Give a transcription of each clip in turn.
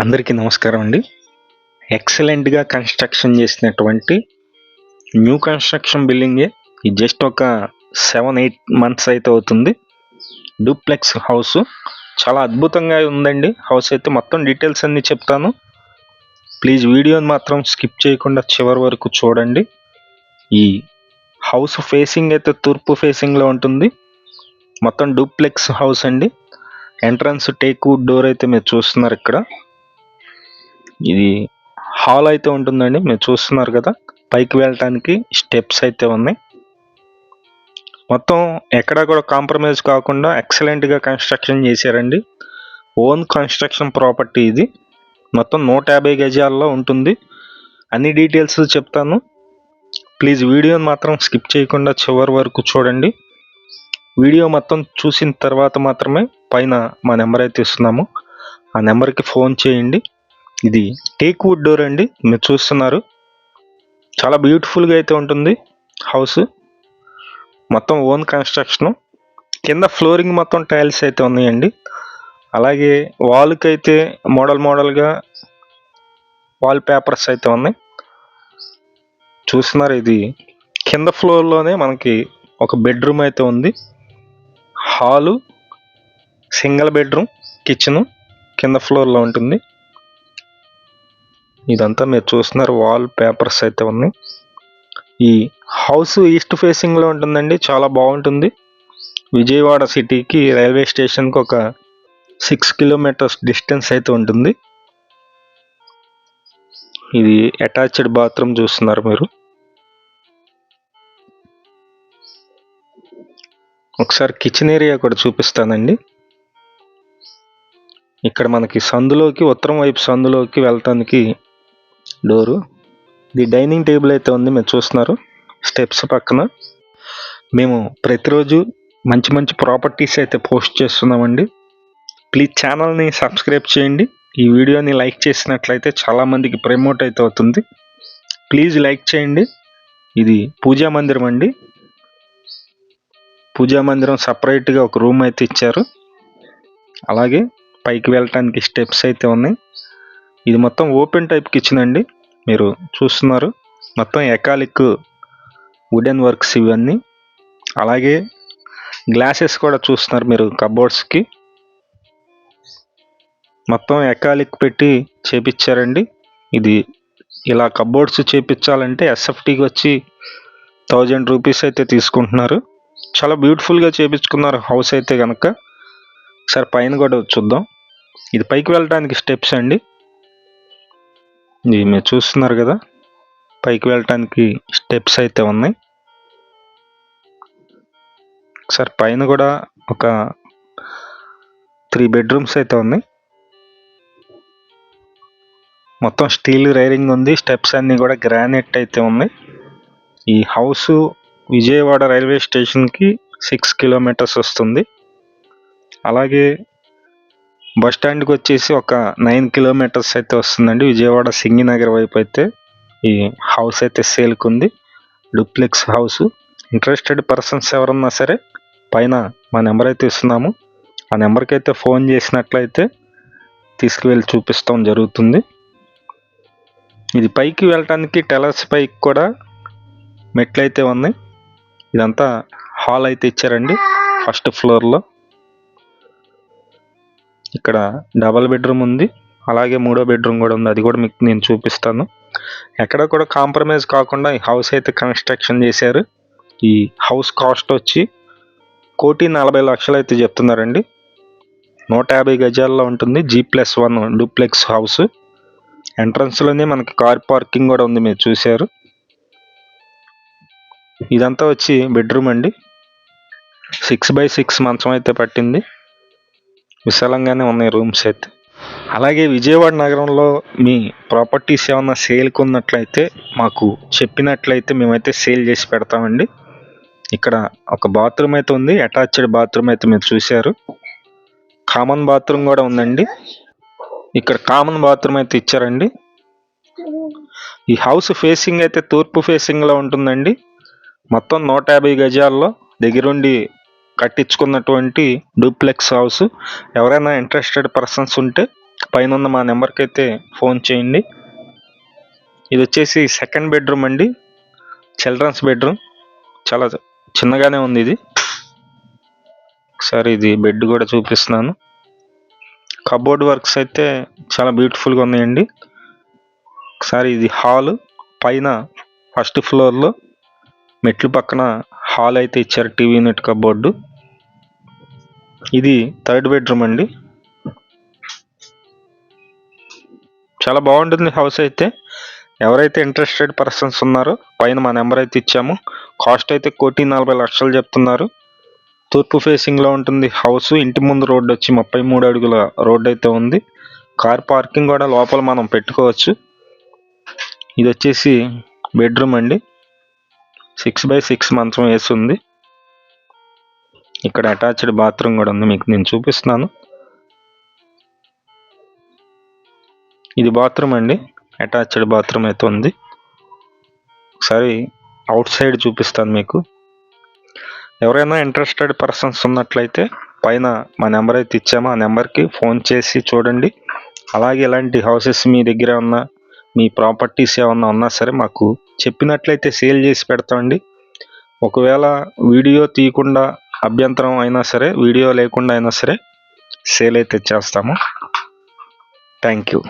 అందరికీ నమస్కారం అండి. ఎక్సలెంట్‌గా కన్‌స్ట్రక్షన్ చేసినటువంటి న్యూ కన్‌స్ట్రక్షన్ బిల్డింగే. ఇది జస్ట్ ఒక 7, 8 మంత్స్ అయితే అవుతుంది. Duplex house. చాలా అద్భుతంగా ఉందండి. హౌస్ అయితే మొత్తం డీటెయిల్స్ అన్నీ చెప్తాను. ప్లీజ్ వీడియోని మాత్రం స్కిప్ చేయకుండా చివరి వరకు చూడండి. ఈ హౌస్ ఫేసింగ్ అయితే తూర్పు ఫేసింగ్‌లో ఉంటుంది. మొత్తం డూప్లెక్స్ హౌస్ అండి. ఎంట్రన్స్ టేక్ వుడ్ డోర్ అయితే మీరు చూస్తున్నారు ఇక్కడ. ఇది హాల్ అయితే ఉంటుందండి, మీరు చూస్తున్నారు కదా. పైకి వెళ్ళటానికి స్టెప్స్ అయితే ఉన్నాయి. మొత్తం ఎక్కడా కూడా కాంప్రమైజ్ కాకుండా ఎక్సలెంట్గా కన్స్ట్రక్షన్ చేశారండి. ఓన్ కన్స్ట్రక్షన్ ప్రాపర్టీ ఇది. మొత్తం 150 గజాల్లో ఉంటుంది. అన్ని డీటెయిల్స్ చెప్తాను. ప్లీజ్ వీడియోని మాత్రం స్కిప్ చేయకుండా చివరి వరకు చూడండి. వీడియో మొత్తం చూసిన తర్వాత మాత్రమే పైన మా నెంబర్ అయితే ఇస్తున్నాము, ఆ నెంబర్కి ఫోన్ చేయండి. ఇది టేక్ వుడ్ డోర్ అండి, మీరు చూస్తున్నారు. చాలా బ్యూటిఫుల్గా అయితే ఉంటుంది హౌస్. మొత్తం ఓన్ కన్స్ట్రక్షన్. కింద ఫ్లోరింగ్ మొత్తం టైల్స్ అయితే ఉన్నాయండి. అలాగే వాల్కి అయితే మోడల్గా వాల్ పేపర్స్ అయితే ఉన్నాయి. చూస్తున్నారు, ఇది కింద ఫ్లోర్లోనే మనకి ఒక బెడ్రూమ్ అయితే ఉంది. హాలు, సింగిల్ బెడ్రూమ్, కిచెను కింద ఫ్లోర్లో ఉంటుంది. ఇదంతా మీరు చూస్తున్నారు, వాల్ పేపర్స్ అయితే ఉన్నాయి. ఈ హౌస్ ఈస్ట్ ఫేసింగ్లో ఉంటుందండి. చాలా బాగుంటుంది. విజయవాడ సిటీకి రైల్వే స్టేషన్కి ఒక 6 కిలోమీటర్స్ డిస్టెన్స్ అయితే ఉంటుంది. ఇది అటాచ్డ్ బాత్రూమ్ చూస్తున్నారు మీరు. ఒకసారి కిచెన్ ఏరియా కూడా చూపిస్తానండి. ఇక్కడ మనకి సందులోకి, ఉత్తరం వైపు సందులోకి వెళ్ళటానికి డోరు. ఇది డైనింగ్ టేబుల్ అయితే ఉంది, మీరు చూస్తున్నారు స్టెప్స్ పక్కన. మేము ప్రతిరోజు మంచి మంచి ప్రాపర్టీస్ అయితే పోస్ట్ చేస్తున్నామండి. ప్లీజ్ ఛానల్ని సబ్స్క్రైబ్ చేయండి. ఈ వీడియోని లైక్ చేసినట్లయితే చాలామందికి ప్రమోట్ అయితే అవుతుంది. ప్లీజ్ లైక్ చేయండి. ఇది పూజా మందిరం అండి. పూజా మందిరం సపరేట్గా ఒక రూమ్ అయితే ఇచ్చారు. అలాగే పైకి వెళ్ళటానికి స్టెప్స్ అయితే ఉన్నాయి. ఇది మొత్తం ఓపెన్ టైప్ కిచెన్ అండి, మీరు చూస్తున్నారు. మొత్తం ఎకాలిక్ వుడెన్ వర్క్స్ ఇవన్నీ. అలాగే గ్లాసెస్ కూడా చూస్తున్నారు మీరు కబోర్డ్స్కి. మొత్తం ఎకాలిక్ పెట్టి చేపించారండి. ఇది ఇలా కబోర్డ్స్ చేపించాలంటే ఎస్ఎఫ్టీకి వచ్చి 1000 రూపీస్ అయితే తీసుకుంటున్నారు. చాలా బ్యూటిఫుల్గా చేపించుకున్నారు హౌస్ అయితే కనుక. సరే పైన కూడా చూద్దాం. ఇది పైకి వెళ్ళడానికి స్టెప్స్ అండి. ఇది మీరు చూస్తున్నారు కదా, పైకి వెళ్ళటానికి స్టెప్స్ అయితే ఉన్నాయి. ఒకసారి పైన కూడా ఒక 3 బెడ్రూమ్స్ అయితే ఉన్నాయి. మొత్తం స్టీల్ రైలింగ్ ఉంది. స్టెప్స్ అన్నీ కూడా గ్రానైట్ అయితే ఉన్నాయి. ఈ హౌస్ విజయవాడ రైల్వే స్టేషన్కి 6 కిలోమీటర్స్ వస్తుంది. అలాగే బస్ స్టాండ్కి వచ్చేసి ఒక 9 కిలోమీటర్స్ అయితే వస్తుందండి. విజయవాడ సింగినగర్ వైపు అయితే ఈ హౌస్ అయితే సేల్కి ఉంది. Duplex house. ఇంట్రెస్టెడ్ పర్సన్స్ ఎవరన్నా సరే పైన మా నెంబర్ అయితే ఇస్తున్నాము, ఆ నెంబర్కి అయితే ఫోన్ చేసినట్లయితే తీసుకువెళ్ళి చూపిస్తాం జరుగుతుంది. ఇది పైకి వెళ్ళటానికి టెలర్స్ పైకి కూడా మెట్లు అయితే ఉన్నాయి. ఇదంతా హాల్ అయితే ఇచ్చారండి ఫస్ట్ ఫ్లోర్లో. ఇక్కడ డబల్ బెడ్రూమ్ ఉంది, అలాగే 3వ బెడ్రూమ్ కూడా ఉంది. అది కూడా మీకు నేను చూపిస్తాను. ఎక్కడ కూడా కాంప్రమైజ్ కాకుండా ఈ హౌస్ అయితే కన్స్ట్రక్షన్ చేశారు. ఈ హౌస్ కాస్ట్ వచ్చి 1,40,00,000 అయితే చెప్తున్నారండి. 150 గజాల్లో ఉంటుంది. G+1 duplex house. ఎంట్రన్స్లోనే మనకి కార్ పార్కింగ్ కూడా ఉంది, మీరు చూశారు. ఇదంతా వచ్చి బెడ్రూమ్ అండి. 6x6 మంచం అయితే పట్టింది. విశాలంగానే ఉన్నాయి రూమ్స్ అయితే. అలాగే విజయవాడ నగరంలో మీ ప్రాపర్టీస్ ఏమన్నా సేల్కి ఉన్నట్లయితే మాకు చెప్పినట్లయితే మేమైతే సేల్ చేసి పెడతామండి. ఇక్కడ ఒక బాత్రూమ్ అయితే ఉంది, అటాచ్డ్ బాత్రూమ్ అయితే మీరు చూశారు. కామన్ బాత్రూమ్ కూడా ఉందండి. ఇక్కడ కామన్ బాత్రూమ్ అయితే ఇచ్చారండి. ఈ హౌస్ ఫేసింగ్ అయితే తూర్పు ఫేసింగ్లో ఉంటుందండి. మొత్తం 150 గజాల్లో దగ్గరుండి కట్టించుకున్నటువంటి డూప్లెక్స్ హౌస్. ఎవరైనా ఇంట్రెస్టెడ్ పర్సన్స్ ఉంటే పైన ఉన్న మా నెంబర్కి అయితే ఫోన్ చేయండి. ఇది వచ్చేసి సెకండ్ బెడ్రూమ్ అండి, చిల్డ్రన్స్ బెడ్రూమ్. చాలా చిన్నగానే ఉంది ఇది. ఒకసారి ఇది బెడ్ కూడా చూపిస్తున్నాను. కబోర్డ్ వర్క్స్ అయితే చాలా బ్యూటిఫుల్గా ఉన్నాయండి. ఒకసారి ఇది హాల్, పైన ఫస్ట్ ఫ్లోర్లో మెట్లు పక్కన హాల్ అయితే ఇచ్చారు, టీవీ యూనిట్, కబోర్డు. ఇది థర్డ్ బెడ్రూమ్ అండి. చాలా బాగుంటుంది హౌస్ అయితే. ఎవరైతే ఇంట్రెస్టెడ్ పర్సన్స్ ఉన్నారో పైన మా నెంబర్ అయితే ఇచ్చాము. కాస్ట్ అయితే 1,40,00,000 చెప్తున్నారు. తూర్పు ఫేసింగ్లో ఉంటుంది హౌస్. ఇంటి ముందు రోడ్డు వచ్చి 33 అడుగుల రోడ్డు అయితే ఉంది. కార్ పార్కింగ్ కూడా లోపల మనం పెట్టుకోవచ్చు. ఇది వచ్చేసి బెడ్రూమ్ అండి. 6x6 మంచం వేసి ఉంది. ఇక్కడ అటాచ్డ్ బాత్రూమ్ కూడా ఉంది, మీకు నేను చూపిస్తున్నాను. ఇది బాత్రూమ్ అండి, అటాచ్డ్ బాత్రూమ్ అయితే ఉంది. ఒకసారి అవుట్ సైడ్ చూపిస్తాను మీకు. ఎవరైనా ఇంట్రెస్టెడ్ పర్సన్స్ ఉన్నట్లయితే పైన మా నెంబర్ అయితే ఇచ్చాము, ఆ నెంబర్కి ఫోన్ చేసి చూడండి. అలాగే ఇలాంటి హౌసెస్ మీ దగ్గర ఉన్న, మీ ప్రాపర్టీస్ ఏమన్నా ఉన్నా సరే మాకు చెప్పినట్లయితే సేల్ చేసి పెడతామండి. ఒకవేళ వీడియో తీయకుండా అభ్యంతరం అయినా సరే, వీడియో లేకుండా అయినా సరే సేల్ అయితే చేస్తాము. Thank you.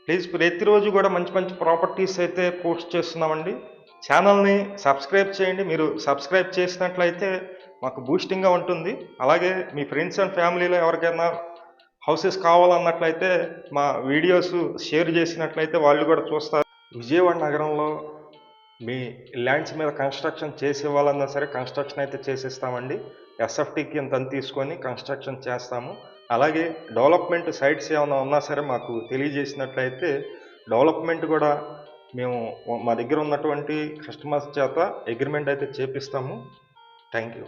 ప్లీజ్ ప్రతిరోజు కూడా మంచి మంచి ప్రాపర్టీస్ అయితే పోస్ట్ చేస్తున్నామండి. ఛానల్ని సబ్స్క్రైబ్ చేయండి. మీరు సబ్స్క్రైబ్ చేసినట్లయితే మాకు బూస్టింగ్గా ఉంటుంది. అలాగే మీ ఫ్రెండ్స్ అండ్ ఫ్యామిలీలో ఎవరికైనా హౌసెస్ కావాలన్నట్లయితే మా వీడియోస్ షేర్ చేసినట్లయితే వాళ్ళు కూడా చూస్తారు. విజయవాడ నగరంలో మీ ల్యాండ్స్ మీద కన్స్ట్రక్షన్ చేసే వాళ్ళన్నా సరే కన్స్ట్రక్షన్ అయితే చేసిస్తామండి. ఎస్ఎఫ్టీకి ఇంత తీసుకొని కన్స్ట్రక్షన్ చేస్తాము. అలాగే డెవలప్మెంట్ సైట్స్ ఏమైనా ఉన్నా సరే మాకు తెలియజేసినట్లయితే డెవలప్మెంట్ కూడా మేము మా దగ్గర ఉన్నటువంటి కస్టమర్స్ చేత అగ్రిమెంట్ అయితే చేపిస్తాము. Thank you.